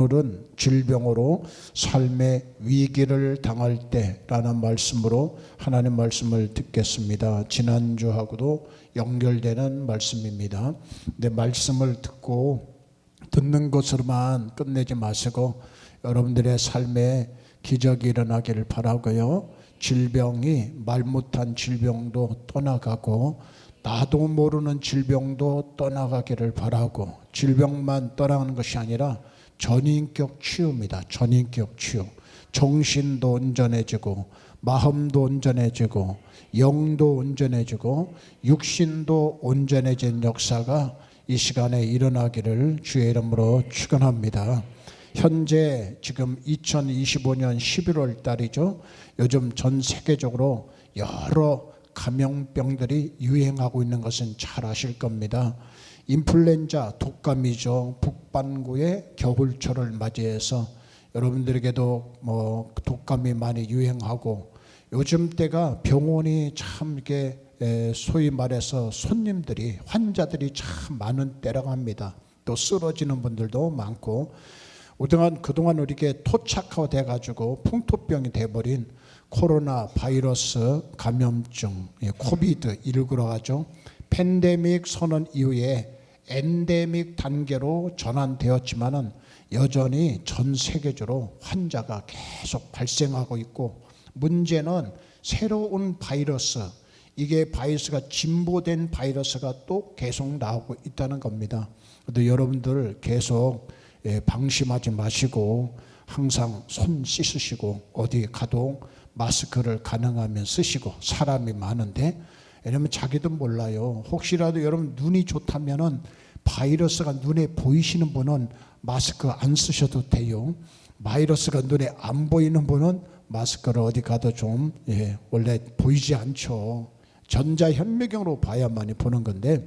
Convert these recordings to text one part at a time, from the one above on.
오늘은 질병으로 삶의 위기를 당할 때라는 말씀으로 하나님 말씀을 듣겠습니다. 지난주하고도 연결되는 말씀입니다. 근데 말씀을 듣는 것으로만 끝내지 마시고 여러분들의 삶에 기적이 일어나기를 바라고요. 질병이 말 못한 질병도 떠나가고 나도 모르는 질병도 떠나가기를 바라고, 질병만 떠나가는 것이 아니라 전인격 치유입니다. 전인격 치유. 정신도 온전해지고 마음도 온전해지고 영도 온전해지고 육신도 온전해진 역사가 이 시간에 일어나기를 주의 이름으로 축원합니다. 현재 지금 2025년 11월 달이죠. 요즘 전 세계적으로 여러 감염병들이 유행하고 있는 것은 잘 아실 겁니다. 인플루엔자 독감이죠. 북반구의 겨울철을 맞이해서 여러분들에게도 독감이 많이 유행하고, 요즘 때가 병원이 참 이게 소위 말해서 환자들이 참 많은 때라고 합니다. 또 쓰러지는 분들도 많고, 그동안 우리에게 토착화돼 가지고 풍토병이 돼버린 코로나 바이러스 감염증, 코비드19라고 하죠. 팬데믹 선언 이후에 엔데믹 단계로 전환되었지만은 여전히 전 세계적으로 환자가 계속 발생하고 있고, 문제는 새로운 바이러스, 이게 바이러스가 진보된 바이러스가 또 계속 나오고 있다는 겁니다. 그래도 여러분들 계속 방심하지 마시고 항상 손 씻으시고 어디 가도 마스크를 가능하면 쓰시고, 사람이 많은데, 왜냐면 자기도 몰라요. 혹시라도 여러분 눈이 좋다면은 바이러스가 눈에 보이시는 분은 마스크 안 쓰셔도 돼요. 바이러스가 눈에 안 보이는 분은 마스크를 어디 가도 좀 원래 보이지 않죠. 전자현미경으로 봐야만이 보는 건데,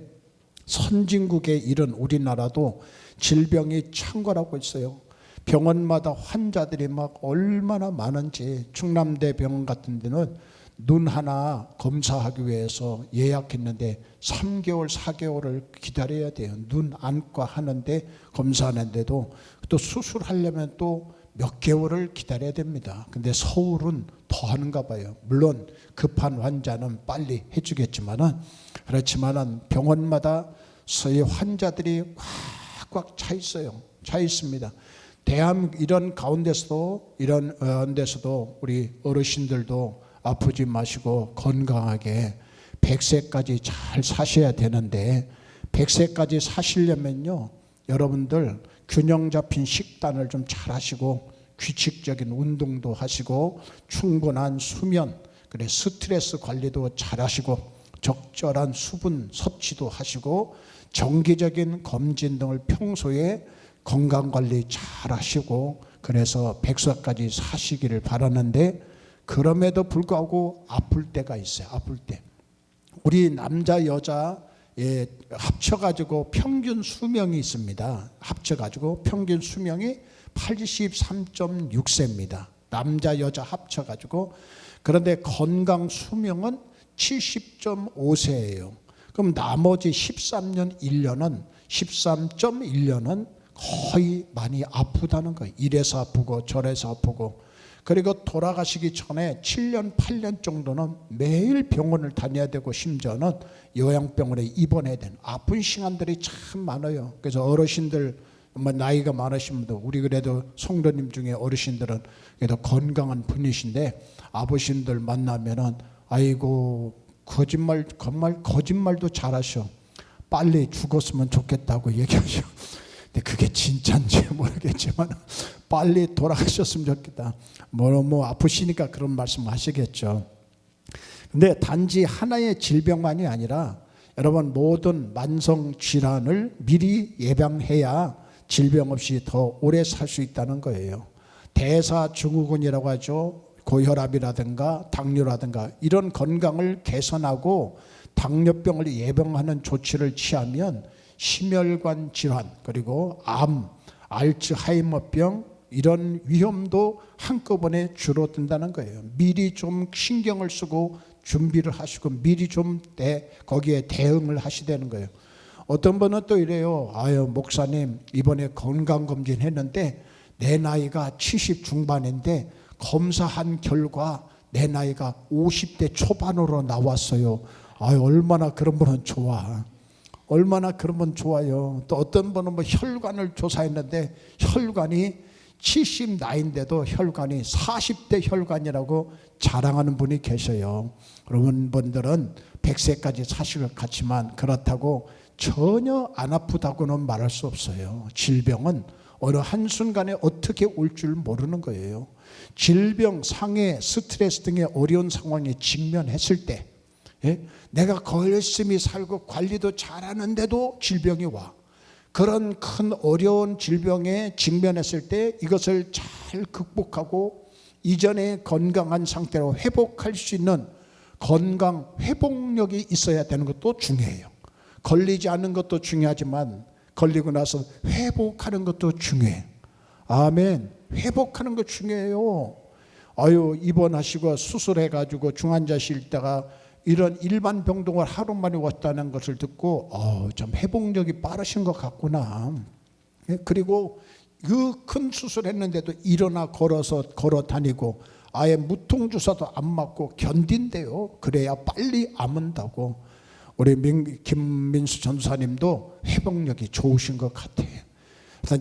선진국에 이른 우리나라도 질병이 창궐하고 있어요. 병원마다 환자들이 막 얼마나 많은지, 충남대 병원 같은 데는 눈 하나 검사하기 위해서 예약했는데 3개월, 4개월을 기다려야 돼요. 눈 안과 하는데, 검사하는데도 또 수술하려면 또 몇 개월을 기다려야 됩니다. 근데 서울은 더 하는가 봐요. 물론 급한 환자는 빨리 해주겠지만은, 그렇지만은 병원마다 서희 환자들이 꽉꽉 차 있어요. 차 있습니다. 이런 가운데서도, 이런 데서도 우리 어르신들도 아프지 마시고 건강하게 100세까지 잘 사셔야 되는데, 100세까지 사시려면요, 여러분들 균형 잡힌 식단을 좀 잘 하시고, 규칙적인 운동도 하시고, 충분한 수면, 스트레스 관리도 잘 하시고, 적절한 수분 섭취도 하시고, 정기적인 검진 등을 평소에 건강관리 잘 하시고, 그래서 100세까지 사시기를 바라는데, 그럼에도 불구하고 아플 때가 있어요. 아플 때. 우리 남자 여자 합쳐가지고 평균 수명이 있습니다. 합쳐가지고 평균 수명이 83.6세입니다. 남자 여자 합쳐가지고. 그런데 건강 수명은 70.5세예요. 그럼 나머지 13.1년은 거의 많이 아프다는 거예요. 이래서 아프고 저래서 아프고. 그리고 돌아가시기 전에 7년, 8년 정도는 매일 병원을 다녀야 되고, 심지어는 요양병원에 입원해야 되는 아픈 시간들이 참 많아요. 그래서 어르신들, 나이가 많으신 분들, 우리 그래도 성도님 중에 어르신들은 그래도 건강한 분이신데, 아버신들 만나면은 아이고 거짓말도 잘하셔. 빨리 죽었으면 좋겠다고 얘기하셔. 근데 그게 진짜인지 모르겠지만 빨리 돌아가셨으면 좋겠다. 뭐 아프시니까 그런 말씀 하시겠죠. 근데 단지 하나의 질병만이 아니라 여러분, 모든 만성 질환을 미리 예방해야 질병 없이 더 오래 살 수 있다는 거예요. 대사증후군이라고 하죠. 고혈압이라든가 당뇨라든가 이런 건강을 개선하고 당뇨병을 예방하는 조치를 취하면 심혈관 질환, 그리고 암, 알츠하이머병, 이런 위험도 한꺼번에 줄어든다는 거예요. 미리 좀 신경을 쓰고 준비를 하시고 미리 좀 거기에 대응을 하시되는 거예요. 어떤 분은 또 이래요. 아유 목사님 이번에 건강검진 했는데 내 나이가 70 중반인데 검사한 결과 내 나이가 50대 초반으로 나왔어요. 얼마나 그런 분은 좋아. 얼마나 그러면 좋아요. 또 어떤 분은 뭐 혈관을 조사했는데 혈관이 70 나이인데도 혈관이 40대 혈관이라고 자랑하는 분이 계셔요. 그런 분들은 100세까지 사실 것 같지만 그렇다고 전혀 안 아프다고는 말할 수 없어요. 질병은 어느 한순간에 어떻게 올 줄 모르는 거예요. 질병, 상해, 스트레스 등의 어려운 상황에 직면했을 때 내가 열심히 살고 관리도 잘하는데도 질병이 와. 그런 큰 어려운 질병에 직면했을 때 이것을 잘 극복하고 이전의 건강한 상태로 회복할 수 있는 건강 회복력이 있어야 되는 것도 중요해요. 걸리지 않는 것도 중요하지만 걸리고 나서 회복하는 것도 중요해요. 아멘. 회복하는 것 중요해요. 입원하시고 수술해가지고 중환자실 있다가 이런 일반 병동을 하루 만에 왔다는 것을 듣고 좀 회복력이 빠르신 것 같구나. 그리고 그 큰 수술했는데도 일어나 걸어 다니고 아예 무통주사도 안 맞고 견딘대요. 그래야 빨리 아문다고. 우리 김민수 전사님도 회복력이 좋으신 것 같아요.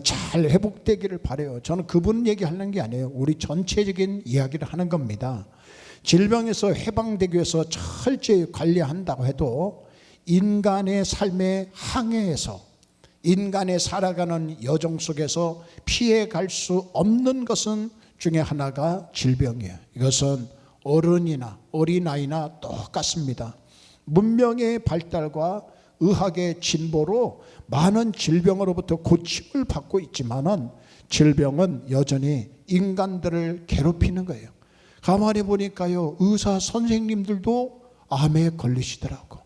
잘 회복되기를 바라요. 저는 그분 얘기하는 게 아니에요. 우리 전체적인 이야기를 하는 겁니다. 질병에서 해방되기 위해서 철저히 관리한다고 해도 인간의 삶의 항해에서 인간의 살아가는 여정 속에서 피해갈 수 없는 것은 중에 하나가 질병이에요. 이것은 어른이나 어린아이나 똑같습니다. 문명의 발달과 의학의 진보로 많은 질병으로부터 고침을 받고 있지만은 질병은 여전히 인간들을 괴롭히는 거예요. 가만히 보니까요, 의사 선생님들도 암에 걸리시더라고.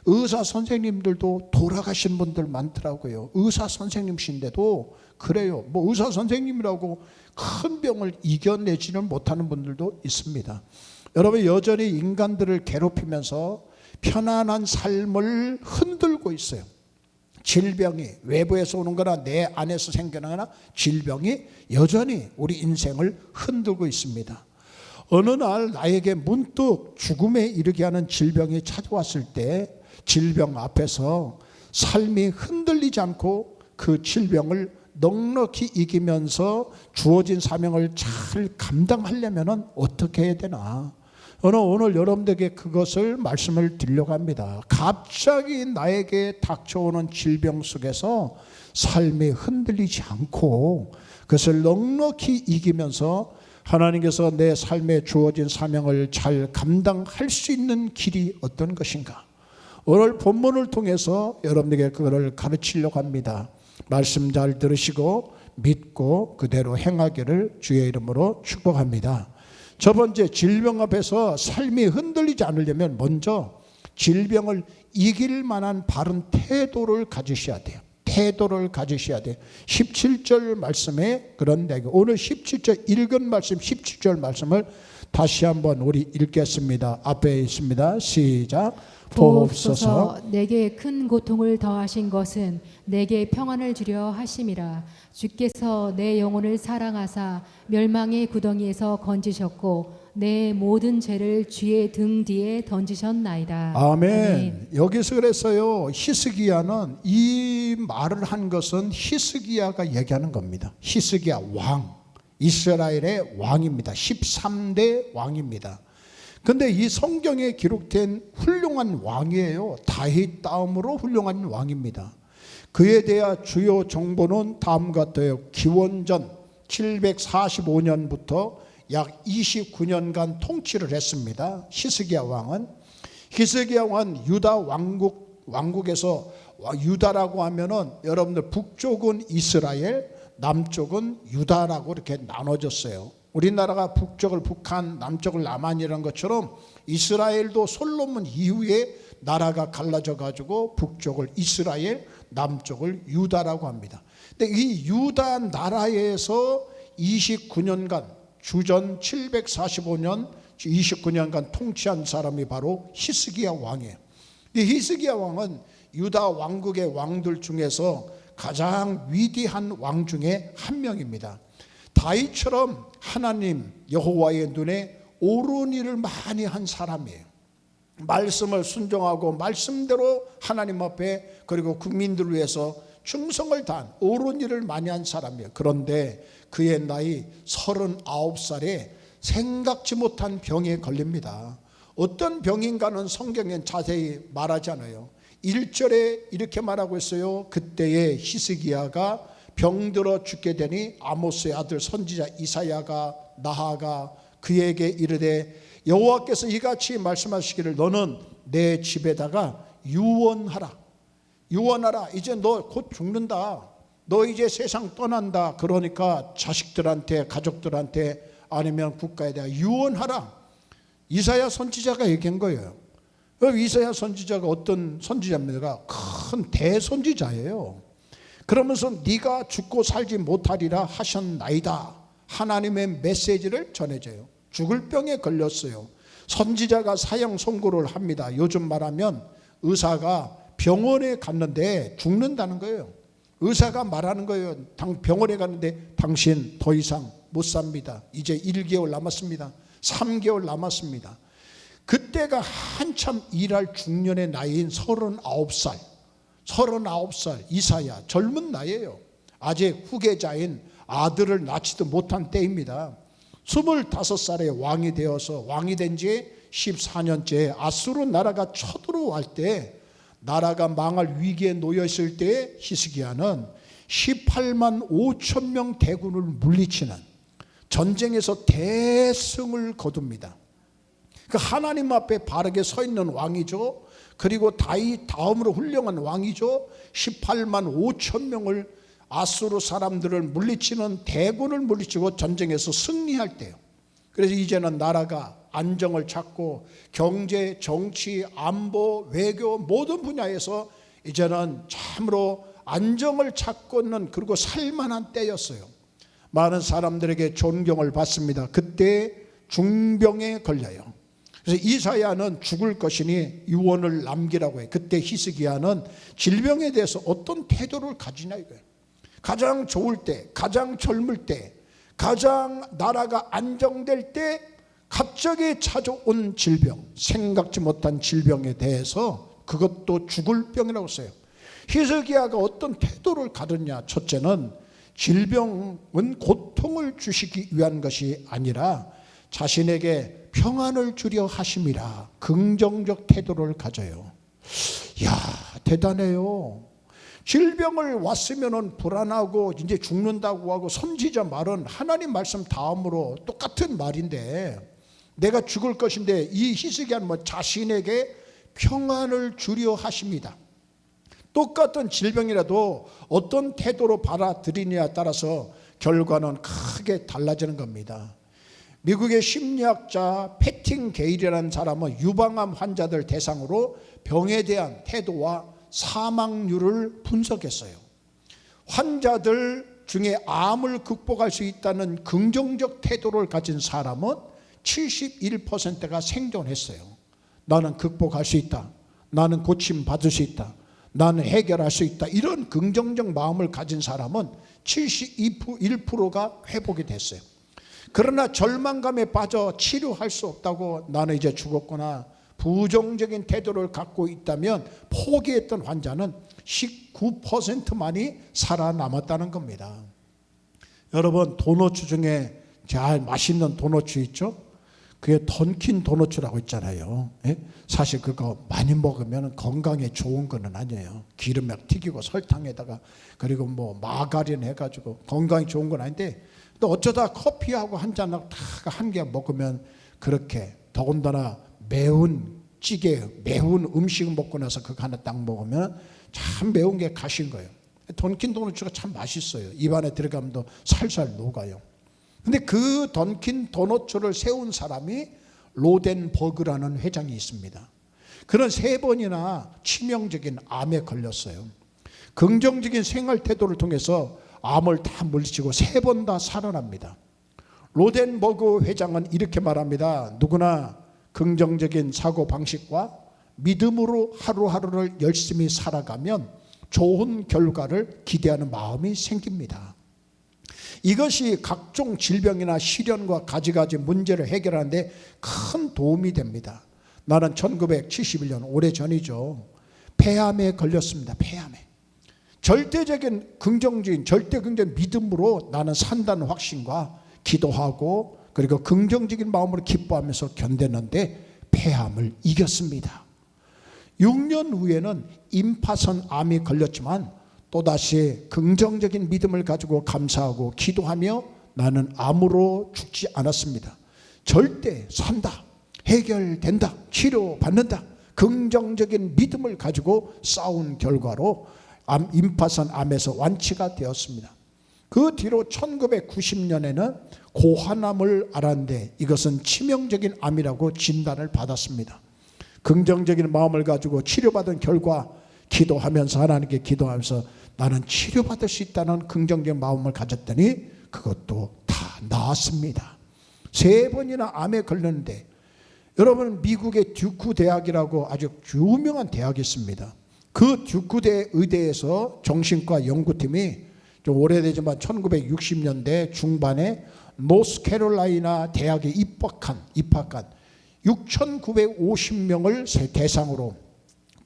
의사 선생님들도 돌아가신 분들 많더라고요. 의사 선생님이신데도 그래요. 뭐 의사 선생님이라고 큰 병을 이겨내지는 못하는 분들도 있습니다. 여러분, 여전히 인간들을 괴롭히면서 편안한 삶을 흔들고 있어요. 질병이 외부에서 오는 거나 내 안에서 생겨나거나 질병이 여전히 우리 인생을 흔들고 있습니다. 어느 날 나에게 문득 죽음에 이르게 하는 질병이 찾아왔을 때 질병 앞에서 삶이 흔들리지 않고 그 질병을 넉넉히 이기면서 주어진 사명을 잘 감당하려면 어떻게 해야 되나? 오늘 여러분들에게 그것을 말씀을 드리려고 합니다. 갑자기 나에게 닥쳐오는 질병 속에서 삶이 흔들리지 않고 그것을 넉넉히 이기면서 하나님께서 내 삶에 주어진 사명을 잘 감당할 수 있는 길이 어떤 것인가? 오늘 본문을 통해서 여러분에게 그것을 가르치려고 합니다. 말씀 잘 들으시고 믿고 그대로 행하기를 주의 이름으로 축복합니다. 첫 번째, 질병 앞에서 삶이 흔들리지 않으려면 먼저 질병을 이길 만한 바른 태도를 가지셔야 돼요. 태도를 가지셔야 돼요. 17절 말씀에 그런 내용. 오늘 17절 읽은 말씀 17절 말씀을 다시 한번 우리 읽겠습니다. 앞에 있습니다. 시작. 보옵소서. 내게 큰 고통을 더하신 것은 내게 평안을 주려 하심이라. 주께서 내 영혼을 사랑하사 멸망의 구덩이에서 건지셨고 내 모든 죄를 주의 등 뒤에 던지셨나이다. 아멘. 아멘. 여기서 그랬어요. 히스기야는 이 말을 한 것은 히스기야가 얘기하는 겁니다. 히스기야 왕, 이스라엘의 왕입니다. 13대 왕입니다. 근데 이 성경에 기록된 훌륭한 왕이에요. 다윗 다음으로 훌륭한 왕입니다. 그에 대한 주요 정보는 다음과 같아요. 기원전 745년부터 약 29년간 통치를 했습니다. 히스기야 왕은. 히스기야 왕은 유다 왕국에서, 유다라고 하면은 여러분들 북쪽은 이스라엘, 남쪽은 유다라고 이렇게 나눠졌어요. 우리나라가 북쪽을 북한, 남쪽을 남한이라는 것처럼 이스라엘도 솔로몬 이후에 나라가 갈라져 가지고 북쪽을 이스라엘, 남쪽을 유다라고 합니다. 근데 이 유다 나라에서 29년간, 주전 745년 29년간 통치한 사람이 바로 히스기야 왕이에요. 이 히스기야 왕은 유다 왕국의 왕들 중에서 가장 위대한 왕 중에 한 명입니다. 다윗처럼 하나님 여호와의 눈에 옳은 일을 많이 한 사람이에요. 말씀을 순종하고 말씀대로 하나님 앞에 그리고 국민들을 위해서 충성을 다한 옳은 일을 많이 한 사람이에요. 그런데 그의 나이 39살에 생각지 못한 병에 걸립니다. 어떤 병인가는 성경엔 자세히 말하지 않아요. 1절에 이렇게 말하고 있어요. 그때에 히스기야가 병들어 죽게 되니 아모스의 아들 선지자 이사야가 나아가 그에게 이르되 여호와께서 이같이 말씀하시기를 너는 내 집에다가 유언하라. 이제 너 곧 죽는다. 너 이제 세상 떠난다. 그러니까 자식들한테 가족들한테 아니면 국가에 대해 유언하라. 이사야 선지자가 얘기한 거예요. 이사야 선지자가 어떤 선지자입니까? 큰 대선지자예요. 그러면서 네가 죽고 살지 못하리라 하셨나이다. 하나님의 메시지를 전해줘요. 죽을 병에 걸렸어요. 선지자가 사형 선고를 합니다. 요즘 말하면 의사가 병원에 갔는데 죽는다는 거예요. 의사가 말하는 거예요. 병원에 갔는데 당신 더 이상 못 삽니다. 이제 1개월 남았습니다. 3개월 남았습니다. 그때가 한참 일할 중년의 나이인 39살 이사야, 젊은 나이에요. 아직 후계자인 아들을 낳지도 못한 때입니다. 25살에 왕이 되어서 왕이 된 지 14년째 아수르 나라가 쳐들어올 때, 나라가 망할 위기에 놓여 있을 때 히스기야는 18만 5천 명 대군을 물리치는 전쟁에서 대승을 거둡니다. 그 하나님 앞에 바르게 서 있는 왕이죠. 그리고 다윗 다음으로 훌륭한 왕이죠. 18만 5천 명을 아수르 사람들을 물리치는 대군을 물리치고 전쟁에서 승리할 때요. 그래서 이제는 나라가 안정을 찾고 경제, 정치, 안보, 외교 모든 분야에서 이제는 참으로 안정을 찾고 있는, 그리고 살만한 때였어요. 많은 사람들에게 존경을 받습니다. 그때 중병에 걸려요. 그래서 이사야는 죽을 것이니 유언을 남기라고 해요. 그때 히스기야는 질병에 대해서 어떤 태도를 가지냐 이거예요. 가장 좋을 때, 가장 젊을 때, 가장 나라가 안정될 때 갑자기 찾아온 질병, 생각지 못한 질병에 대해서 그것도 죽을 병이라고 써요. 히스기야가 어떤 태도를 가졌냐. 첫째는 질병은 고통을 주시기 위한 것이 아니라 자신에게 평안을 주려 하심이라 긍정적 태도를 가져요. 이야, 대단해요. 질병을 왔으면 불안하고 이제 죽는다고 하고, 선지자 말은 하나님 말씀 다음으로 똑같은 말인데, 내가 죽을 것인데 이 히스기야는 자신에게 평안을 주려 하십니다. 똑같은 질병이라도 어떤 태도로 받아들이느냐에 따라서 결과는 크게 달라지는 겁니다. 미국의 심리학자 패팅 게일이라는 사람은 유방암 환자들 대상으로 병에 대한 태도와 사망률을 분석했어요. 환자들 중에 암을 극복할 수 있다는 긍정적 태도를 가진 사람은 71%가 생존했어요. 나는 극복할 수 있다. 나는 고침받을 수 있다. 나는 해결할 수 있다. 이런 긍정적 마음을 가진 사람은 71%가 회복이 됐어요. 그러나 절망감에 빠져 치료할 수 없다고, 나는 이제 죽었구나, 부정적인 태도를 갖고 있다면 포기했던 환자는 19%만이 살아남았다는 겁니다. 여러분, 도너츠 중에 잘 맛있는 도너츠 있죠? 그게 던킨 도너츠라고 있잖아요. 예? 사실 그거 많이 먹으면 건강에 좋은 거는 아니에요. 기름에 튀기고 설탕에다가 그리고 마가린 해가지고 건강에 좋은 건 아닌데, 또 어쩌다 커피하고 한 잔하고 한 개 먹으면, 그렇게 더군다나 매운 찌개, 매운 음식 먹고 나서 그거 하나 딱 먹으면 참 매운 게 가신 거예요. 던킨 도너츠가 참 맛있어요. 입안에 들어가면 또 살살 녹아요. 근데 그 던킨 도너츠를 세운 사람이 로덴버그라는 회장이 있습니다. 그는 3번이나 치명적인 암에 걸렸어요. 긍정적인 생활 태도를 통해서 암을 다 물리치고 3번 다 살아납니다. 로덴버그 회장은 이렇게 말합니다. 누구나 긍정적인 사고방식과 믿음으로 하루하루를 열심히 살아가면 좋은 결과를 기대하는 마음이 생깁니다. 이것이 각종 질병이나 시련과 가지가지 문제를 해결하는데 큰 도움이 됩니다. 나는 1971년 오래전이죠. 폐암에 걸렸습니다. 폐암에. 절대적인 긍정적인 믿음으로 나는 산다는 확신과 기도하고 그리고 긍정적인 마음으로 기뻐하면서 견뎠는데 폐암을 이겼습니다. 6년 후에는 임파선 암이 걸렸지만 또다시 긍정적인 믿음을 가지고 감사하고 기도하며 나는 암으로 죽지 않았습니다. 절대 산다, 해결된다, 치료받는다, 긍정적인 믿음을 가지고 싸운 결과로 임파선 암에서 완치가 되었습니다. 그 뒤로 1990년에는 고환암을 알았는데 이것은 치명적인 암이라고 진단을 받았습니다. 긍정적인 마음을 가지고 치료받은 결과 기도하면서 하나님께 기도하면서 나는 치료받을 수 있다는 긍정적인 마음을 가졌더니 그것도 다 나았습니다. 3번이나 암에 걸렸는데 여러분 미국의 듀크 대학이라고 아주 유명한 대학이 있습니다. 그 듀크 의대에서 정신과 연구팀이 좀 오래되지만 1960년대 중반에 노스캐롤라이나 대학에 입학한 6,950명을 대상으로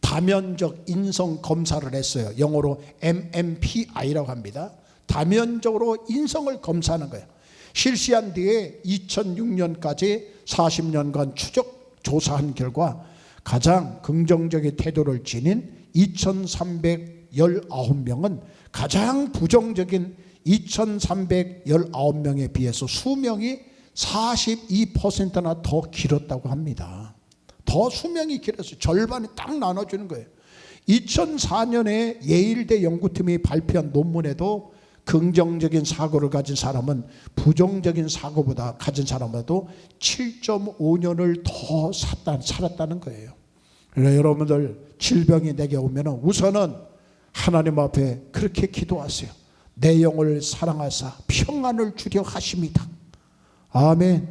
다면적 인성 검사를 했어요. 영어로 MMPI라고 합니다. 다면적으로 인성을 검사하는 거예요. 실시한 뒤에 2006년까지 40년간 추적 조사한 결과 가장 긍정적인 태도를 지닌 2,319명은 가장 부정적인 2,319명에 비해서 수명이 42%나 더 길었다고 합니다. 더 수명이 길었어요. 절반이 딱 나눠주는 거예요. 2004년에 예일대 연구팀이 발표한 논문에도 긍정적인 사고를 가진 사람은 부정적인 사고보다 가진 사람보다도 7.5년을 더 살았다는 거예요. 그래서 여러분들 질병이 내게 오면 우선은 하나님 앞에 그렇게 기도하세요. 내 영을 사랑하사 평안을 주려 하십니다. 아멘.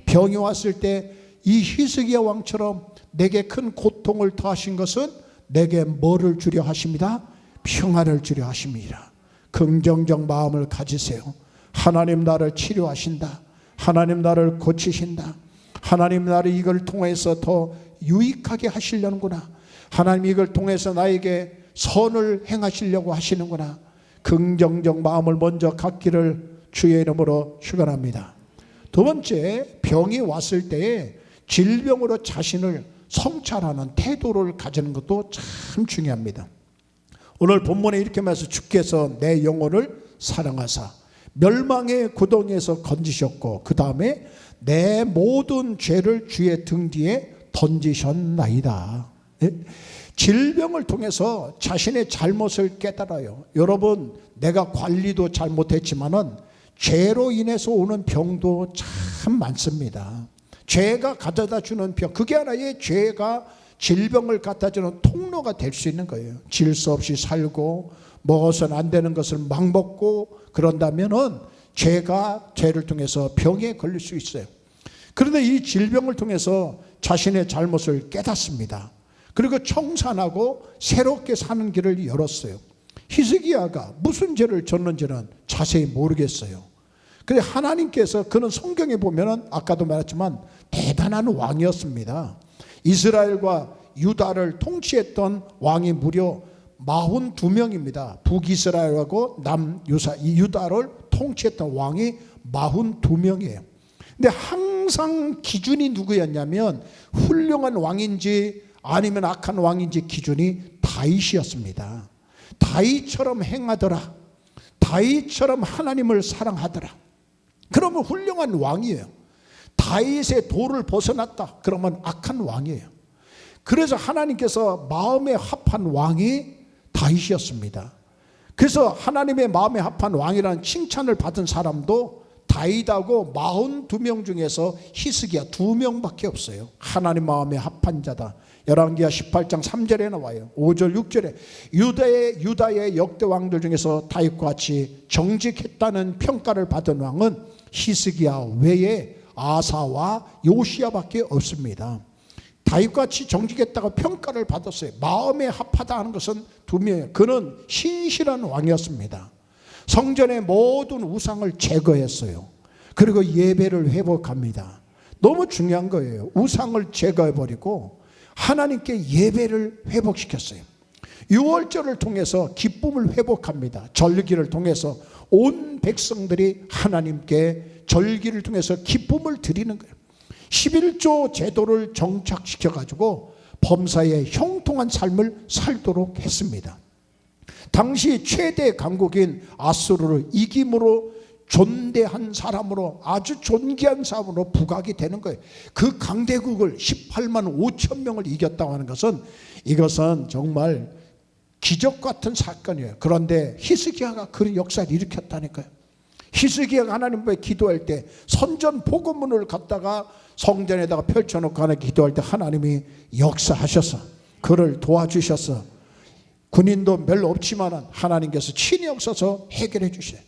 병이 왔을 때 이 히스기야 왕처럼 내게 큰 고통을 더하신 것은 내게 뭐를 주려 하십니다? 평안을 주려 하십니다. 긍정적 마음을 가지세요. 하나님 나를 치료하신다. 하나님 나를 고치신다. 하나님 나를 이걸 통해서 더 유익하게 하시려는구나. 하나님 이걸 통해서 나에게 선을 행하시려고 하시는구나. 긍정적 마음을 먼저 갖기를 주의 이름으로 축원합니다. 두 번째, 병이 왔을 때에 질병으로 자신을 성찰하는 태도를 가지는 것도 참 중요합니다. 오늘 본문에 이렇게 말해서 주께서 내 영혼을 사랑하사 멸망의 구덩이에서 건지셨고 그 다음에 내 모든 죄를 주의 등 뒤에 던지셨나이다. 질병을 통해서 자신의 잘못을 깨달아요. 여러분, 내가 관리도 잘못했지만은 죄로 인해서 오는 병도 참 많습니다. 죄가 가져다 주는 병, 그게 하나의 죄가 질병을 갖다 주는 통로가 될 수 있는 거예요. 질서 없이 살고 먹어서는 안 되는 것을 막 먹고 그런다면은 죄를 통해서 병에 걸릴 수 있어요. 그런데 이 질병을 통해서 자신의 잘못을 깨닫습니다. 그리고 청산하고 새롭게 사는 길을 열었어요. 히스기야가 무슨 죄를 졌는지는 자세히 모르겠어요. 그런데 하나님께서 그는 성경에 보면은 아까도 말했지만 대단한 왕이었습니다. 이스라엘과 유다를 통치했던 왕이 무려 42명입니다. 북이스라엘하고 유다를 통치했던 왕이 42명이에요. 근데 항상 기준이 누구였냐면 훌륭한 왕인지 아니면 악한 왕인지 기준이 다윗이었습니다. 다윗처럼 행하더라. 다윗처럼 하나님을 사랑하더라. 그러면 훌륭한 왕이에요. 다윗의 도를 벗어났다. 그러면 악한 왕이에요. 그래서 하나님께서 마음에 합한 왕이 다윗이었습니다. 그래서 하나님의 마음에 합한 왕이라는 칭찬을 받은 사람도 다윗하고 42명 중에서 히스기야 2명밖에 없어요. 하나님 마음에 합한 자다. 열왕기하 18장 3절에 나와요. 5절 6절에 유다의 역대 왕들 중에서 다윗과 같이 정직했다는 평가를 받은 왕은 히스기야 외에 아사와 요시야밖에 없습니다. 다윗같이 정직했다고 평가를 받았어요. 마음에 합하다 하는 것은 2명이에요. 그는 신실한 왕이었습니다. 성전의 모든 우상을 제거했어요. 그리고 예배를 회복합니다. 너무 중요한 거예요. 우상을 제거해버리고 하나님께 예배를 회복시켰어요. 유월절을 통해서 기쁨을 회복합니다. 절기를 통해서 온 백성들이 하나님께 절기를 통해서 기쁨을 드리는 거예요. 11조 제도를 정착시켜가지고 범사에 형통한 삶을 살도록 했습니다. 당시 최대 강국인 아수르를 이김으로 존대한 사람으로, 아주 존귀한 사람으로 부각이 되는 거예요. 그 강대국을 18만 5천 명을 이겼다고 하는 것은, 이것은 정말 기적 같은 사건이에요. 그런데 히스기야가 그런 역사를 일으켰다니까요. 히스기야가 하나님 앞에 기도할 때 선전 복음문을 갖다가 성전에다가 펼쳐놓고 하나님 기도할 때 하나님이 역사하셔서 그를 도와주셔서, 군인도 별로 없지만 하나님께서 친히 역사서 해결해 주셔요.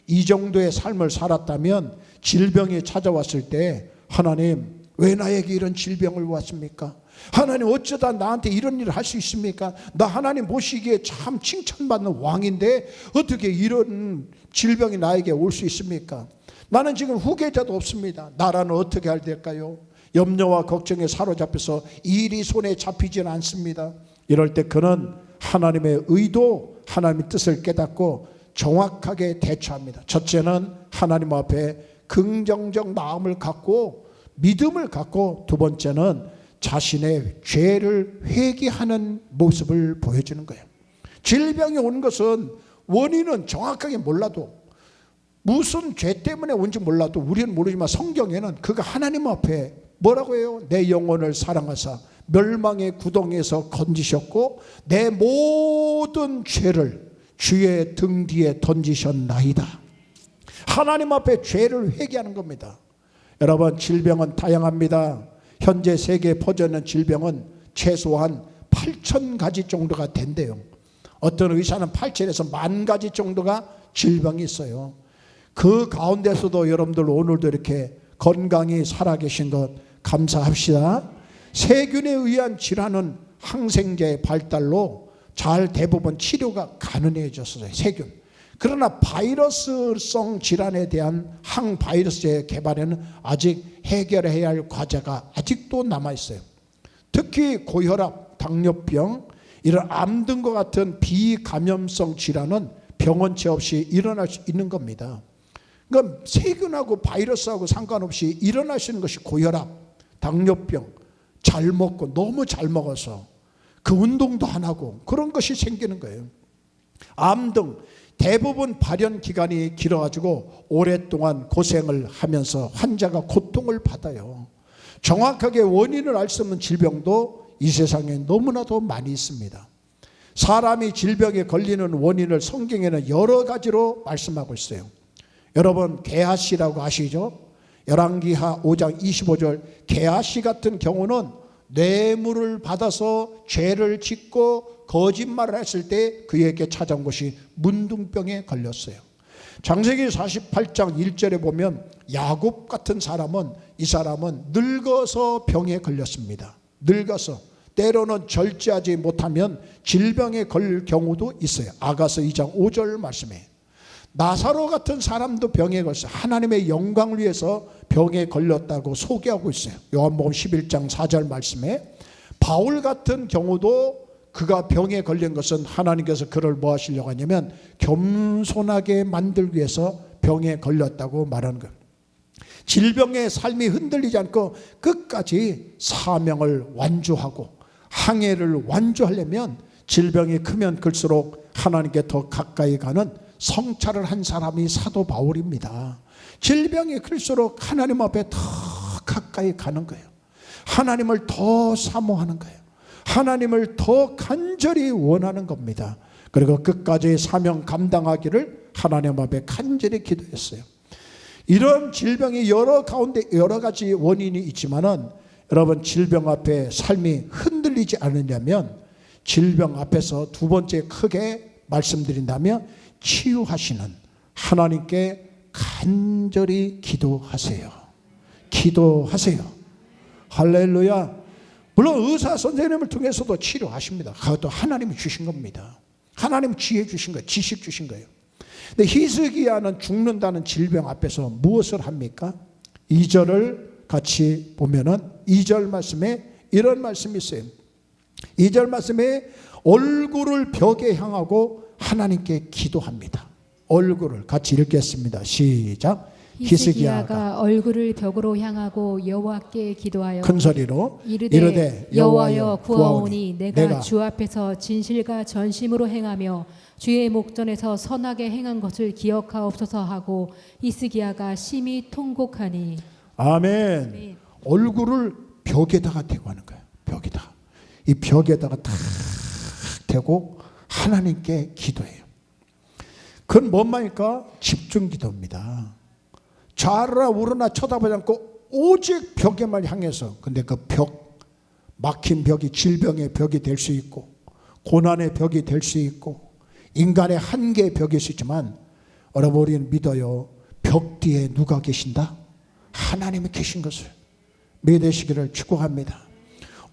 이 정도의 삶을 살았다면 질병이 찾아왔을 때 하나님 왜 나에게 이런 질병을 왔습니까? 하나님 어쩌다 나한테 이런 일을 할 수 있습니까? 나 하나님 보시기에 참 칭찬받는 왕인데 어떻게 이런 질병이 나에게 올 수 있습니까? 나는 지금 후계자도 없습니다. 나라는 어떻게 할 될까요? 염려와 걱정에 사로잡혀서 일이 손에 잡히지는 않습니다. 이럴 때 그는 하나님의 의도, 하나님의 뜻을 깨닫고 정확하게 대처합니다. 첫째는 하나님 앞에 긍정적 마음을 갖고 믿음을 갖고, 두 번째는 자신의 죄를 회개하는 모습을 보여주는 거예요. 질병이 온 것은 원인은 정확하게 몰라도, 무슨 죄 때문에 온지 몰라도 우리는 모르지만 성경에는 그가 하나님 앞에 뭐라고 해요? 내 영혼을 사랑하사 멸망의 구덩이에서 건지셨고 내 모든 죄를 주의 등 뒤에 던지셨나이다. 하나님 앞에 죄를 회개하는 겁니다. 여러분, 질병은 다양합니다. 현재 세계에 퍼져 있는 질병은 최소한 8,000가지 정도가 된대요. 어떤 의사는 8,000에서 10,000가지 정도가 질병이 있어요. 그 가운데서도 여러분들 오늘도 이렇게 건강히 살아계신 것 감사합시다. 세균에 의한 질환은 항생제의 발달로 잘 대부분 치료가 가능해졌어요. 세균. 그러나 바이러스성 질환에 대한 항바이러스제 개발에는 아직 해결해야 할 과제가 아직도 남아있어요. 특히 고혈압, 당뇨병, 이런 암 등과 같은 비감염성 질환은 병원체 없이 일어날 수 있는 겁니다. 그러니까 세균하고 바이러스하고 상관없이 일어날 수 있는 것이 고혈압, 당뇨병, 잘 먹고 너무 잘 먹어서 그 운동도 안 하고 그런 것이 생기는 거예요. 암 등 대부분 발현 기간이 길어가지고 오랫동안 고생을 하면서 환자가 고통을 받아요. 정확하게 원인을 알 수 없는 질병도 이 세상에 너무나도 많이 있습니다. 사람이 질병에 걸리는 원인을 성경에는 여러 가지로 말씀하고 있어요. 여러분, 게하시라고 아시죠? 열왕기하 5장 25절, 게하시 같은 경우는 뇌물을 받아서 죄를 짓고 거짓말을 했을 때 그에게 찾아온 것이 문둥병에 걸렸어요. 창세기 48장 1절에 보면 야곱 같은 사람은, 이 사람은 늙어서 병에 걸렸습니다. 늙어서 때로는 절제하지 못하면 질병에 걸릴 경우도 있어요. 아가서 2장 5절 말씀에 나사로 같은 사람도 병에 걸렸어요. 하나님의 영광을 위해서 병에 걸렸다고 소개하고 있어요. 요한복음 11장 4절 말씀에 바울 같은 경우도 그가 병에 걸린 것은 하나님께서 그를 뭐 하시려고 하냐면 겸손하게 만들기 위해서 병에 걸렸다고 말하는 거예요. 질병의 삶이 흔들리지 않고 끝까지 사명을 완주하고 항해를 완주하려면 질병이 크면 클수록 하나님께 더 가까이 가는 성찰을 한 사람이 사도 바울입니다. 질병이 클수록 하나님 앞에 더 가까이 가는 거예요. 하나님을 더 사모하는 거예요. 하나님을 더 간절히 원하는 겁니다. 그리고 끝까지 사명 감당하기를 하나님 앞에 간절히 기도했어요. 이런 질병이 여러 가지 원인이 있지만은 여러분, 질병 앞에 삶이 흔들리지 않으려면 질병 앞에서 두 번째 크게 말씀드린다면 치유하시는 하나님께 간절히 기도하세요. 기도하세요. 할렐루야. 물론 의사 선생님을 통해서도 치료하십니다. 그것도 하나님이 주신 겁니다. 하나님 지혜 주신 거예요. 지식 주신 거예요. 근데 히스기야는 죽는다는 질병 앞에서 무엇을 합니까? 2절을 같이 보면은 2절 말씀에 이런 말씀이 있어요. 2절 말씀에 얼굴을 벽에 향하고 하나님께 기도합니다. 얼굴을 같이 읽겠습니다. 시작. 히스기야가 얼굴을 벽으로 향하고 여호와께 기도하여 큰 소리로 이르되 여호와여 구하오니 내가 주 앞에서 진실과 전심으로 행하며 주의 목전에서 선하게 행한 것을 기억하옵소서 하고 히스기야가 심히 통곡하니. 아멘. 네. 얼굴을 벽에다가 대고 하는 거예요. 벽에다가. 이 벽에다가 탁 대고 하나님께 기도해요. 그건 뭔 말입니까? 집중 기도입니다. 좌우나 우러나 쳐다보지 않고 오직 벽에만 향해서. 근데 그 벽, 막힌 벽이 질병의 벽이 될 수 있고 고난의 벽이 될 수 있고 인간의 한계의 벽일 수 있지만 여러분 우리는 믿어요. 벽 뒤에 누가 계신다? 하나님이 계신 것을 믿으시기를 축복합니다.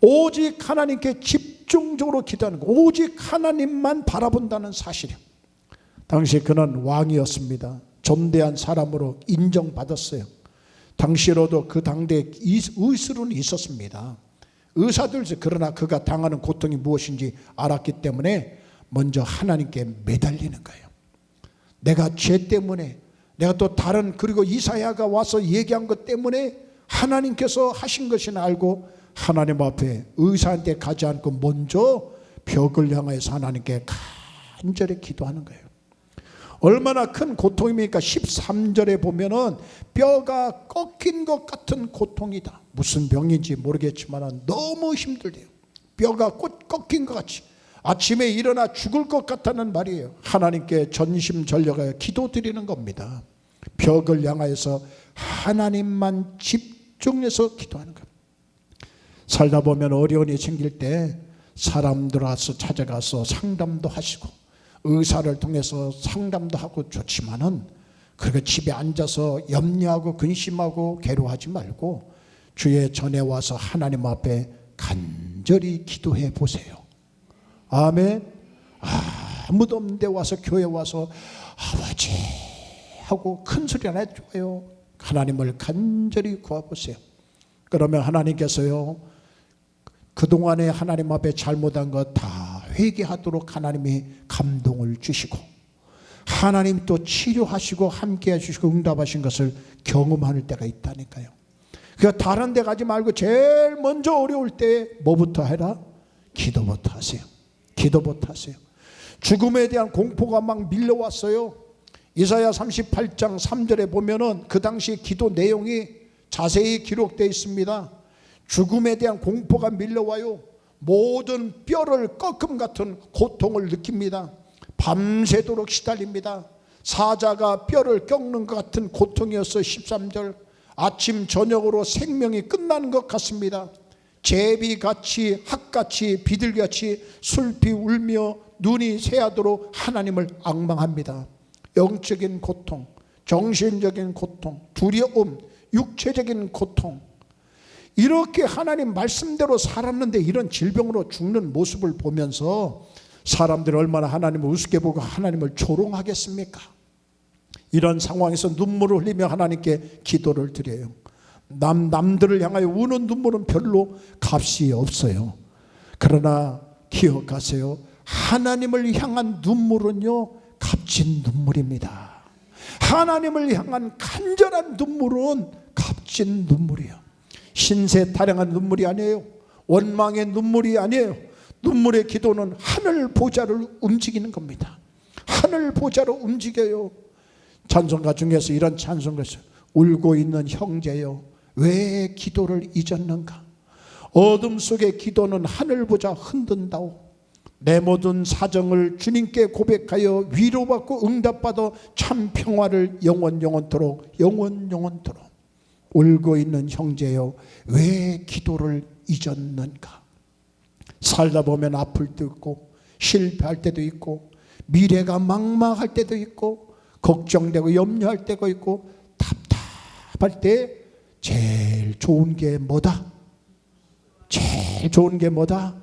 오직 하나님께 집중적으로 기도하는 것, 오직 하나님만 바라본다는 사실이요. 당시 그는 왕이었습니다. 존대한 사람으로 인정받았어요. 당시로도 그 당대에 의술은 있었습니다. 의사들, 그러나 그가 당하는 고통이 무엇인지 알았기 때문에 먼저 하나님께 매달리는 거예요. 내가 죄 때문에, 내가 또 다른, 그리고 이사야가 와서 얘기한 것 때문에 하나님께서 하신 것을 알고 하나님 앞에 의사한테 가지 않고 먼저 벽을 향해서 하나님께 간절히 기도하는 거예요. 얼마나 큰 고통입니까? 13절에 보면은 뼈가 꺾인 것 같은 고통이다. 무슨 병인지 모르겠지만 너무 힘들대요. 뼈가 꺾인 것 같이 아침에 일어나 죽을 것 같다는 말이에요. 하나님께 전심전력하여 기도드리는 겁니다. 벽을 향하여서 하나님만 집중해서 기도하는 겁니다. 살다 보면 어려움이 생길 때 사람들 와서 찾아가서 상담도 하시고 의사를 통해서 상담도 하고 좋지만은 그렇게 집에 앉아서 염려하고 근심하고 괴로워하지 말고 주의 전에 와서 하나님 앞에 간절히 기도해 보세요. 아멘. 아무도 없는데 와서 교회 와서 아버지 하고 큰 소리 안 해줘요. 하나님을 간절히 구해보세요. 그러면 하나님께서요, 그동안에 하나님 앞에 잘못한 것 다 회개하도록 하나님이 감동을 주시고 하나님 또 치료하시고 함께 해주시고 응답하신 것을 경험할 때가 있다니까요. 그러니까 다른 데 가지 말고 제일 먼저 어려울 때 뭐부터 해라? 기도부터 하세요. 기도부터 하세요. 죽음에 대한 공포가 막 밀려왔어요. 이사야 38장 3절에 보면은 그 당시 기도 내용이 자세히 기록되어 있습니다. 죽음에 대한 공포가 밀려와요. 모든 뼈를 꺾음 같은 고통을 느낍니다. 밤새도록 시달립니다. 사자가 뼈를 꺾는 것 같은 고통이었어요. 13절. 아침 저녁으로 생명이 끝나는 것 같습니다. 제비같이 학같이 비둘기같이 슬피 울며 눈이 새하도록 하나님을 앙망합니다. 영적인 고통, 정신적인 고통, 두려움, 육체적인 고통, 이렇게 하나님 말씀대로 살았는데 이런 질병으로 죽는 모습을 보면서 사람들이 얼마나 하나님을 우습게 보고 하나님을 조롱하겠습니까? 이런 상황에서 눈물을 흘리며 하나님께 기도를 드려요. 남들을 향하여 우는 눈물은 별로 값이 없어요. 그러나 기억하세요. 하나님을 향한 눈물은요, 값진 눈물입니다. 하나님을 향한 간절한 눈물은 값진 눈물이에요. 신세 타령한 눈물이 아니에요. 원망의 눈물이 아니에요. 눈물의 기도는 하늘 보좌를 움직이는 겁니다. 하늘 보좌로 움직여요. 찬송가 중에서 이런 찬송가 있어요. 울고 있는 형제여 왜 기도를 잊었는가? 어둠 속의 기도는 하늘 보좌 흔든다오. 내 모든 사정을 주님께 고백하여 위로받고 응답받아 참 평화를 영원토록 울고 있는 형제여 왜 기도를 잊었는가? 살다 보면 아플 때도 있고 실패할 때도 있고 미래가 막막할 때도 있고 걱정되고 염려할 때가 있고 답답할 때 제일 좋은 게 뭐다? 제일 좋은 게 뭐다?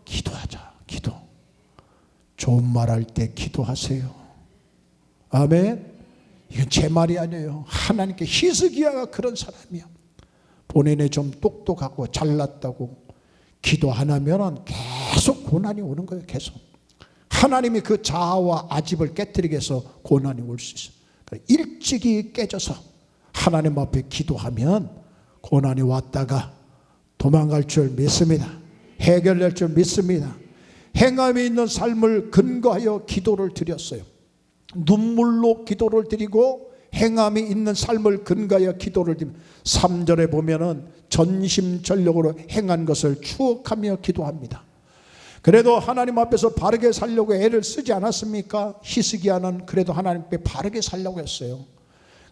기도하자. 기도. 좋은 말 할 때 기도하세요. 아멘. 이건 제 말이 아니에요. 하나님께 히스기야가 그런 사람이야. 본인이 좀 똑똑하고 잘났다고 기도 안 하면 계속 고난이 오는 거예요. 계속. 하나님이 그 자아와 아집을 깨뜨리기 위해서 고난이 올 수 있어요. 그러니까 일찍이 깨져서 하나님 앞에 기도하면 고난이 왔다가 도망갈 줄 믿습니다. 해결될 줄 믿습니다. 행함이 있는 삶을 근거하여 기도를 드렸어요. 눈물로 기도를 드리고 행함이 있는 삶을 근거하여 기도를 드리면 3절에 보면은 전심전력으로 행한 것을 추억하며 기도합니다. 그래도 하나님 앞에서 바르게 살려고 애를 쓰지 않았습니까? 히스기야는 그래도 하나님 앞에 바르게 살려고 했어요.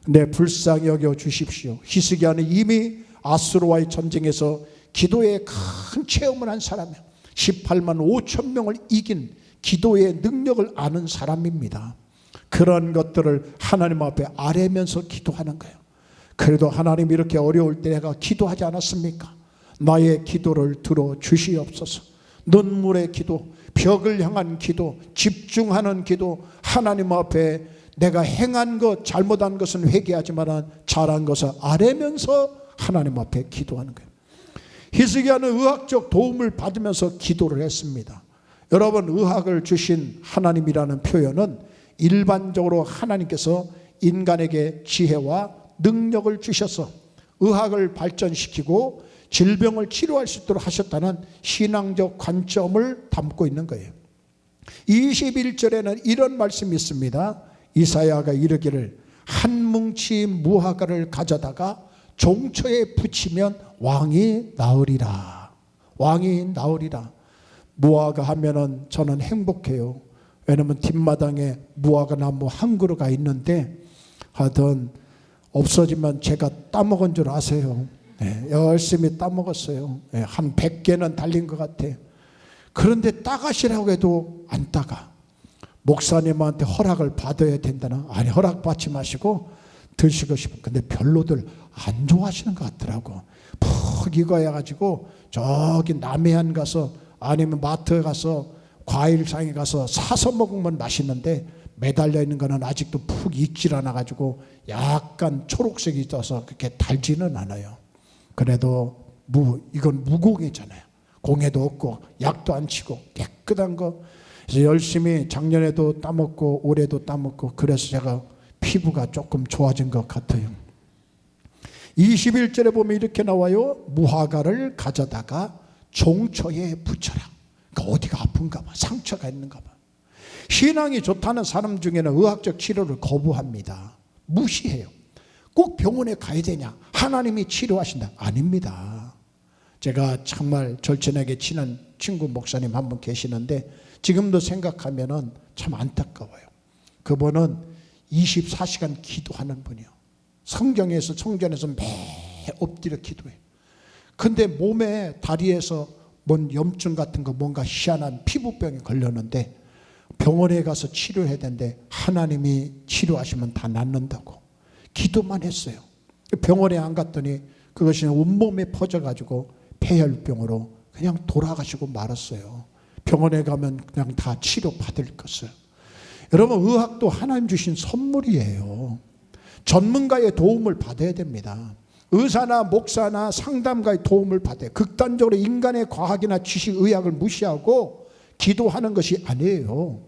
근데 불쌍히 여겨 주십시오. 히스기야는 이미 아수르와의 전쟁에서 기도에 큰 체험을 한 사람이에요. 18만 5천 명을 이긴 기도의 능력을 아는 사람입니다. 그런 것들을 하나님 앞에 아뢰면서 기도하는 거예요. 그래도 하나님 이렇게 어려울 때 내가 기도하지 않았습니까? 나의 기도를 들어 주시옵소서. 눈물의 기도, 벽을 향한 기도, 집중하는 기도, 하나님 앞에 내가 행한 것, 잘못한 것은 회개하지만 잘한 것을 아뢰면서 하나님 앞에 기도하는 거예요. 히스기야는 의학적 도움을 받으면서 기도를 했습니다. 여러분, 의학을 주신 하나님이라는 표현은 일반적으로 하나님께서 인간에게 지혜와 능력을 주셔서 의학을 발전시키고 질병을 치료할 수 있도록 하셨다는 신앙적 관점을 담고 있는 거예요. 21절에는 이런 말씀이 있습니다. 이사야가 이르기를 한 뭉치 무화과를 가져다가 종초에 붙이면 왕이 나으리라. 왕이 나으리라. 무화과 하면은 저는 행복해요. 왜냐면 뒷마당에 무화과 나무 한 그루가 있는데 하여튼 없어지면 제가 따먹은 줄 아세요. 네, 열심히 따먹었어요. 네, 한 100개는 달린 것 같아. 그런데 따가시라고 해도 안 따가. 목사님한테 허락을 받아야 된다나? 아니, 허락받지 마시고 드시고 싶은. 근데 별로들 안 좋아하시는 것 같더라고. 푹 익어야가지고 저기 남해안 가서 아니면 마트에 가서 과일상에 가서 사서 먹으면 맛있는데 매달려 있는 거는 아직도 푹 익질 않아가지고 약간 초록색이 있어서 그렇게 달지는 않아요. 그래도 이건 무공해잖아요. 공해도 없고 약도 안 치고 깨끗한 거. 그래서 열심히 작년에도 따먹고 올해도 따먹고 그래서 제가 피부가 조금 좋아진 것 같아요. 21절에 보면 이렇게 나와요. 무화과를 가져다가 종초에 붙여라. 그러니까 어디가 아픈가 봐. 상처가 있는가 봐. 신앙이 좋다는 사람 중에는 의학적 치료를 거부합니다. 무시해요. 꼭 병원에 가야 되냐? 하나님이 치료하신다. 아닙니다. 제가 정말 절친하게 친한 친구 목사님 한 분 계시는데 지금도 생각하면 참 안타까워요. 그분은 24시간 기도하는 분이요. 성전에서 매 엎드려 기도해요. 근데 몸에 다리에서 뭔 염증 같은 거 뭔가 희한한 피부병이 걸렸는데 병원에 가서 치료해야 되는데 하나님이 치료하시면 다 낫는다고 기도만 했어요. 병원에 안 갔더니 그것이 온몸에 퍼져가지고 폐혈병으로 그냥 돌아가시고 말았어요. 병원에 가면 그냥 다 치료받을 것을. 여러분, 의학도 하나님 주신 선물이에요. 전문가의 도움을 받아야 됩니다. 의사나 목사나 상담가의 도움을 받아요. 극단적으로 인간의 과학이나 지식, 의학을 무시하고 기도하는 것이 아니에요.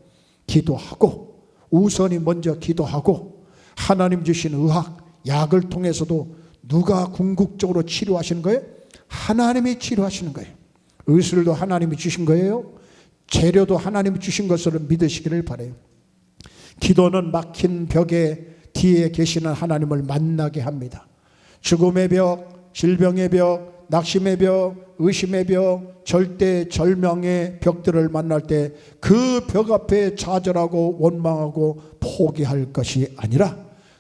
기도하고 우선이 먼저 기도하고 하나님 주신 의학, 약을 통해서도 누가 궁극적으로 치료하시는 거예요? 하나님이 치료하시는 거예요. 의술도 하나님이 주신 거예요. 재료도 하나님이 주신 것으로 믿으시기를 바라요. 기도는 막힌 벽에 뒤에 계시는 하나님을 만나게 합니다. 죽음의 벽, 질병의 벽, 낙심의 벽, 의심의 벽, 절대절명의 벽들을 만날 때 그 벽 앞에 좌절하고 원망하고 포기할 것이 아니라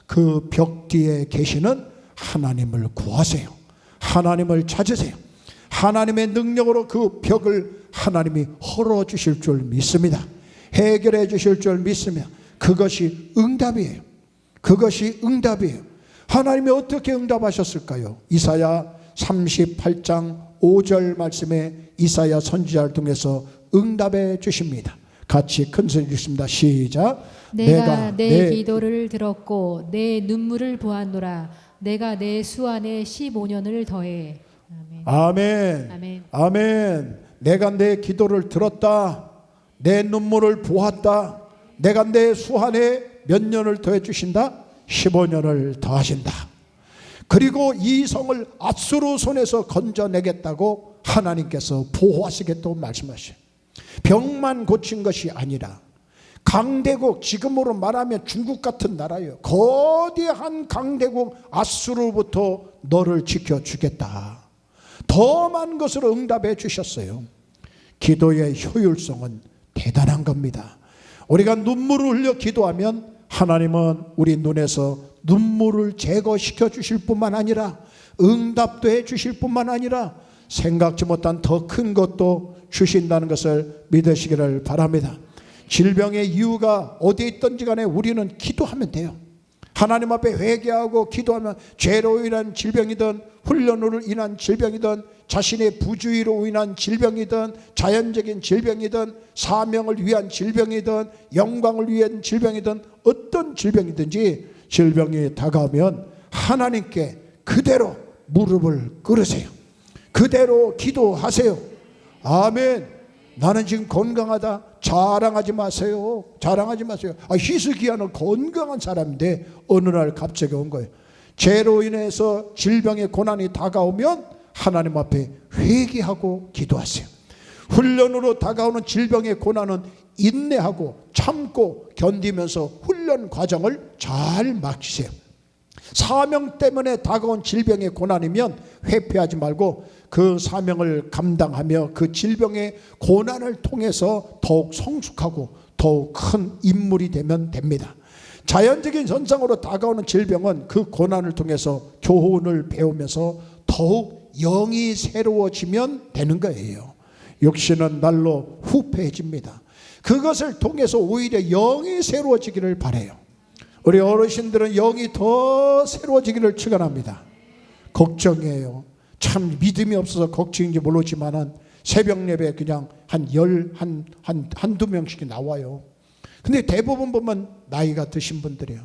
그 벽 뒤에 계시는 하나님을 구하세요. 하나님을 찾으세요. 하나님의 능력으로 그 벽을 하나님이 헐어주실 줄 믿습니다. 해결해 주실 줄 믿습니다. 그것이 응답이에요. 그것이 응답이에요. 하나님이 어떻게 응답하셨을까요? 이사야 38장 5절 말씀에 이사야 선지자를 통해서 응답해 주십니다. 같이 큰 소리 주십니다. 시작. 내가 내 기도를 들었고 내 눈물을 보았노라. 내가 내 수 안에 15년을 더해. 아멘. 아멘. 아멘. 내가 내 기도를 들었다. 내 눈물을 보았다. 내가 내 수 안에 몇 년을 더해 주신다? 15년을 더하신다. 그리고 이 성을 앗수르 손에서 건져내겠다고 하나님께서 보호하시겠다고 말씀하셔요. 병만 고친 것이 아니라 강대국, 지금으로 말하면 중국 같은 나라예요. 거대한 강대국 앗수르로부터 너를 지켜주겠다. 더 많은 것으로 응답해 주셨어요. 기도의 효율성은 대단한 겁니다. 우리가 눈물을 흘려 기도하면 하나님은 우리 눈에서 눈물을 제거시켜 주실 뿐만 아니라 응답도 해 주실 뿐만 아니라 생각지 못한 더 큰 것도 주신다는 것을 믿으시기를 바랍니다. 질병의 이유가 어디에 있든지 간에 우리는 기도하면 돼요. 하나님 앞에 회개하고 기도하면 죄로 인한 질병이든 훈련으로 인한 질병이든 자신의 부주의로 인한 질병이든 자연적인 질병이든 사명을 위한 질병이든 영광을 위한 질병이든 어떤 질병이든지 질병이 다가오면 하나님께 그대로 무릎을 꿇으세요. 그대로 기도하세요. 아멘. 나는 지금 건강하다. 자랑하지 마세요. 자랑하지 마세요. 히스기야는 건강한 사람인데 어느 날 갑자기 온 거예요. 죄로 인해서 질병의 고난이 다가오면 하나님 앞에 회개하고 기도하세요. 훈련으로 다가오는 질병의 고난은 인내하고 참고 견디면서 훈련 과정을 잘 마치세요. 사명 때문에 다가온 질병의 고난이면 회피하지 말고 그 사명을 감당하며 그 질병의 고난을 통해서 더욱 성숙하고 더욱 큰 인물이 되면 됩니다. 자연적인 현상으로 다가오는 질병은 그 고난을 통해서 교훈을 배우면서 더욱 영이 새로워지면 되는 거예요. 육신은 날로 후패해집니다. 그것을 통해서 오히려 영이 새로워지기를 바라요. 우리 어르신들은 영이 더 새로워지기를 축원합니다. 걱정이에요. 참 믿음이 없어서 걱정인지 모르지만은 새벽 예배 그냥 한두 명씩 나와요. 근데 대부분 보면 나이가 드신 분들이에요.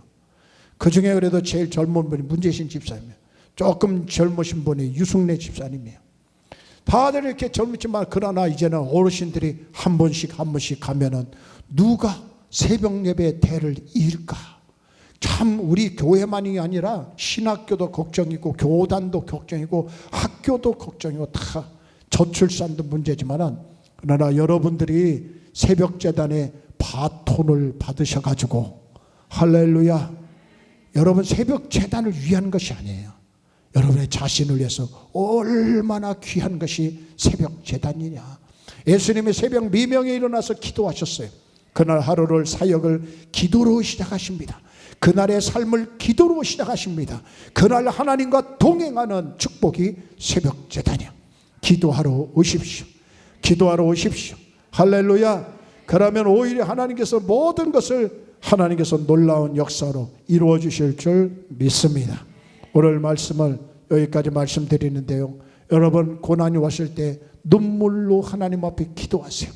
그 중에 그래도 제일 젊은 분이 문재신 집사님이에요. 조금 젊으신 분이 유승래 집사님이에요. 다들 이렇게 젊지만 그러나 이제는 어르신들이 한 번씩 가면은 누가 새벽 예배의 대를 이을까? 참 우리 교회만이 아니라 신학교도 걱정이고 교단도 걱정이고 학교도 걱정이고 다 저출산도 문제지만은 그러나 여러분들이 새벽재단에 바톤을 받으셔가지고 할렐루야, 여러분 새벽재단을 위한 것이 아니에요. 여러분의 자신을 위해서 얼마나 귀한 것이 새벽재단이냐. 예수님이 새벽 미명에 일어나서 기도하셨어요. 그날 하루를 사역을 기도로 시작하십니다. 그날의 삶을 기도로 시작하십니다. 그날 하나님과 동행하는 축복이 새벽재단이야. 기도하러 오십시오. 기도하러 오십시오. 할렐루야. 그러면 오히려 하나님께서 모든 것을 하나님께서 놀라운 역사로 이루어 주실 줄 믿습니다. 오늘 말씀을 여기까지 말씀드리는데요. 여러분 고난이 왔을 때 눈물로 하나님 앞에 기도하세요.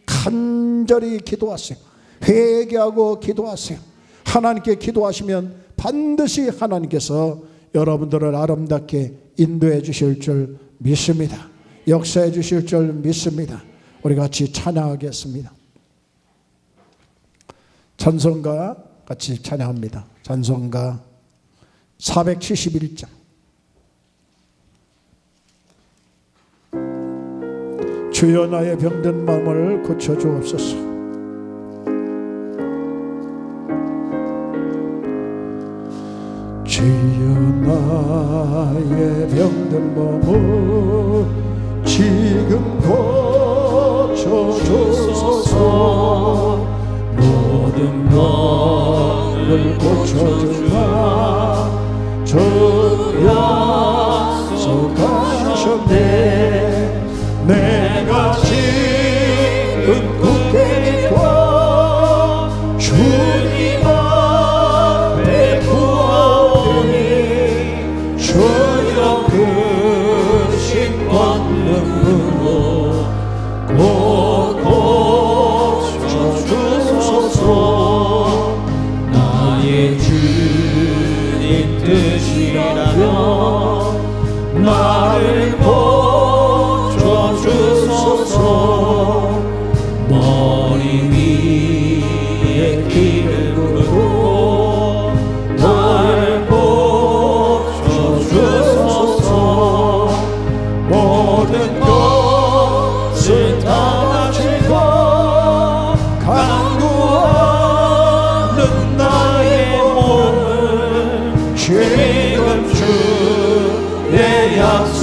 간절히 기도하세요. 회개하고 기도하세요. 하나님께 기도하시면 반드시 하나님께서 여러분들을 아름답게 인도해 주실 줄 믿습니다. 역사해 주실 줄 믿습니다. 우리 같이 찬양하겠습니다. 찬송가 같이 찬양합니다. 찬송가 471장. 주여 나의 병든 마음을 고쳐주옵소서. 주여 나의 병든 몸을 지금 고쳐주소서. 모든 병을 고쳐주마 주 약속하셨네. 내가 지금 굳게 믿고 주님 앞에 구하오니 주여 크신 권능으로 곧 고쳐주소서.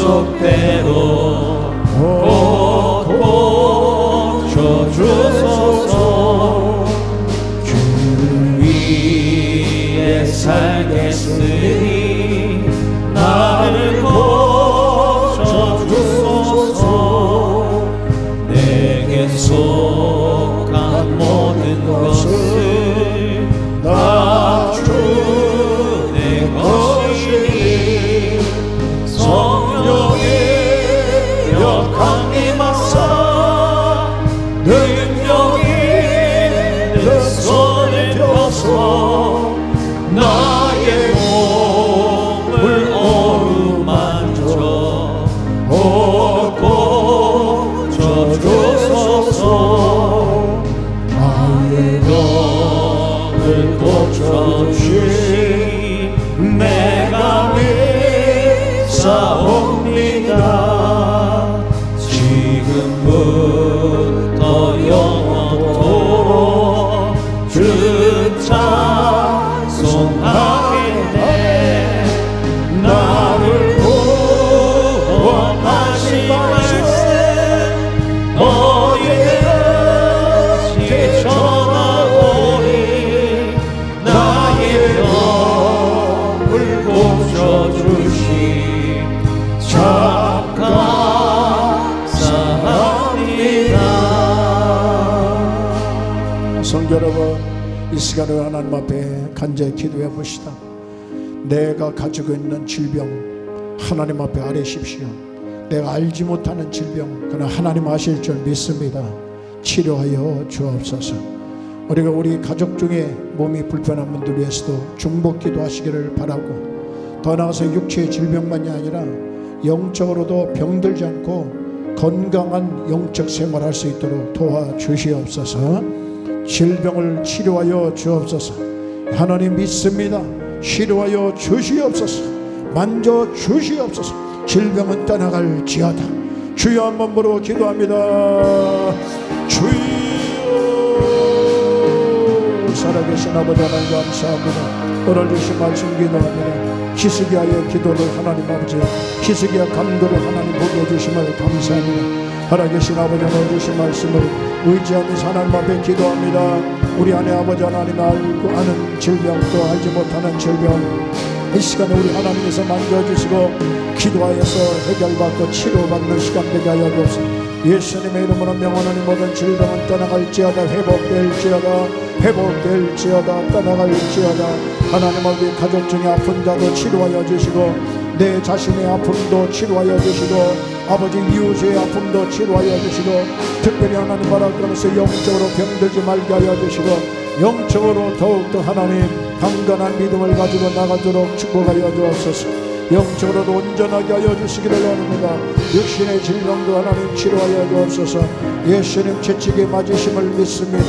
약속대로 곧 고쳐주소서. 주를 위해 살겠으니 나를 고쳐주소서. 내게 속한 모든 것을 다 주의 것이니 성령의 역한 임하사 능력이 내 손을 펴서 나의 몸을 어루만져 고쳐주소서. 나의 병을 고쳐주시니 내가 믿사옵니다. 지금부터 영원토록 주 찬송하겠네. 나를 구원하신 말씀 너희에게 전하오니 나의 병을 고쳐주시 참 감사합니다. 성도 여러분, 이 시간을 하나님 앞에 간절히 기도해 봅시다. 내가 가지고 있는 질병 하나님 앞에 아뢰십시오. 내가 알지 못하는 질병, 그러나 하나님 아실 줄 믿습니다. 치료하여 주옵소서. 우리가 우리 가족 중에 몸이 불편한 분들 위해서도 중복 기도하시기를 바라고, 더 나아가서 육체의 질병만이 아니라 영적으로도 병들지 않고 건강한 영적 생활할 수 있도록 도와주시옵소서. 질병을 치료하여 주옵소서. 하나님 믿습니다. 치료하여 주시옵소서. 만져 주시옵소서. 질병은 떠나갈지어다. 주여 한번 부르고 기도합니다. 주여. 살아계신 아버지 하나님 감사합니다. 오늘 주신 말씀 기도합니다. 히스기야의 기도를 하나님 아버지, 히스기야 간구를 하나님 보게 해주심을 감사합니다. 살아계신 아버지 하나님 주신 말씀을 의지하면서 하나님 앞에 기도합니다. 우리 안에 아버지 하나님 알고 아는 질병, 또 알지 못하는 질병, 이 시간에 우리 하나님께서 만져주시고 기도하여서 해결받고 치료받는 시간 되게 하여 주옵소서. 예수님의 이름으로 명하노니 모든 질병은 떠나갈지어다. 회복될지어다. 회복될지어다. 떠나갈지어다. 하나님 우리 가족 중에 아픈 자도 치료하여 주시고, 내 자신의 아픔도 치료하여 주시고, 아버지 이웃의 아픔도 치료하여 주시고, 특별히 하나님 바라보면서 영적으로 병들지 말게 하여 주시고, 영적으로 더욱더 하나님 강건한 믿음을 가지고 나가도록 축복하여 주옵소서. 영적으로도 온전하게 하여 주시기를 원합니다. 육신의 질병도 하나님 치료하여 주옵소서. 예수님 채찍에 맞으심을 믿습니다.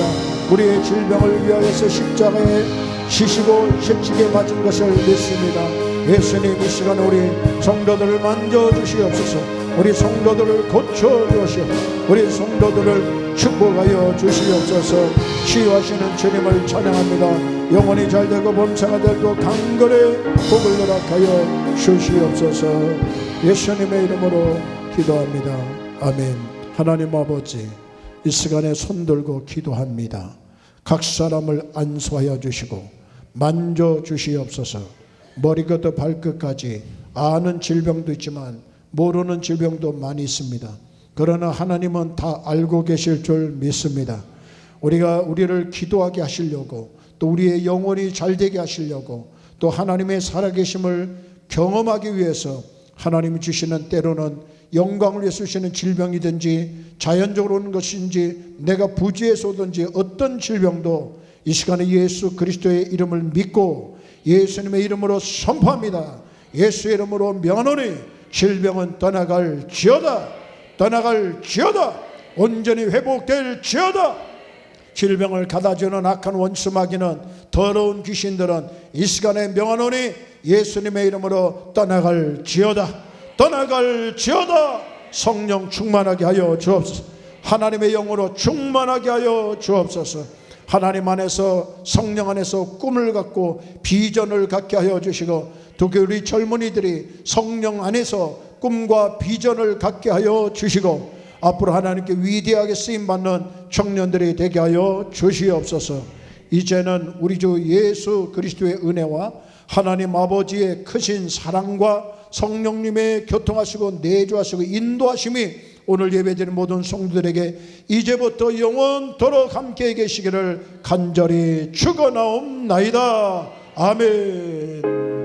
우리의 질병을 위하여서 십자가에 지시고 채찍에 맞은 것을 믿습니다. 예수님 이 시간에 우리 성도들을 만져주시옵소서. 우리 성도들을 고쳐주시옵소서. 우리 성도들을 축복하여 주시옵소서. 치유하시는 주님을 찬양합니다. 영원히 잘되고 범사가 되고 강건의 복을 허락하여 주시옵소서. 예수님의 이름으로 기도합니다. 아멘. 하나님 아버지, 이 시간에 손들고 기도합니다. 각 사람을 안수하여 주시고 만져 주시옵소서. 머리부터 발끝까지 아는 질병도 있지만 모르는 질병도 많이 있습니다. 그러나 하나님은 다 알고 계실 줄 믿습니다. 우리를 기도하게 하시려고, 또 우리의 영혼이 잘되게 하시려고, 또 하나님의 살아계심을 경험하기 위해서 하나님이 주시는, 때로는 영광을 위해서 주시는 질병이든지 자연적으로 오는 것인지 내가 부지에서 오든지 어떤 질병도 이 시간에 예수 그리스도의 이름을 믿고 예수님의 이름으로 선포합니다. 예수의 이름으로 명하노니 질병은 떠나갈지어다. 떠나갈지어다. 온전히 회복될지어다. 질병을 가다주는 악한 원수 마귀는, 더러운 귀신들은 이 시간에 명하노니 예수님의 이름으로 떠나갈지어다. 떠나갈지어다. 성령 충만하게 하여 주옵소서. 하나님의 영으로 충만하게 하여 주옵소서. 하나님 안에서, 성령 안에서 꿈을 갖고 비전을 갖게 하여 주시고, 특히 우리 젊은이들이 성령 안에서 꿈과 비전을 갖게 하여 주시고 앞으로 하나님께 위대하게 쓰임받는 청년들이 되게 하여 주시옵소서. 이제는 우리 주 예수 그리스도의 은혜와 하나님 아버지의 크신 사랑과 성령님의 교통하시고 내주하시고 인도하심이 오늘 예배드리는 모든 성도들에게 이제부터 영원토록 함께 계시기를 간절히 축원하옵나이다. 아멘.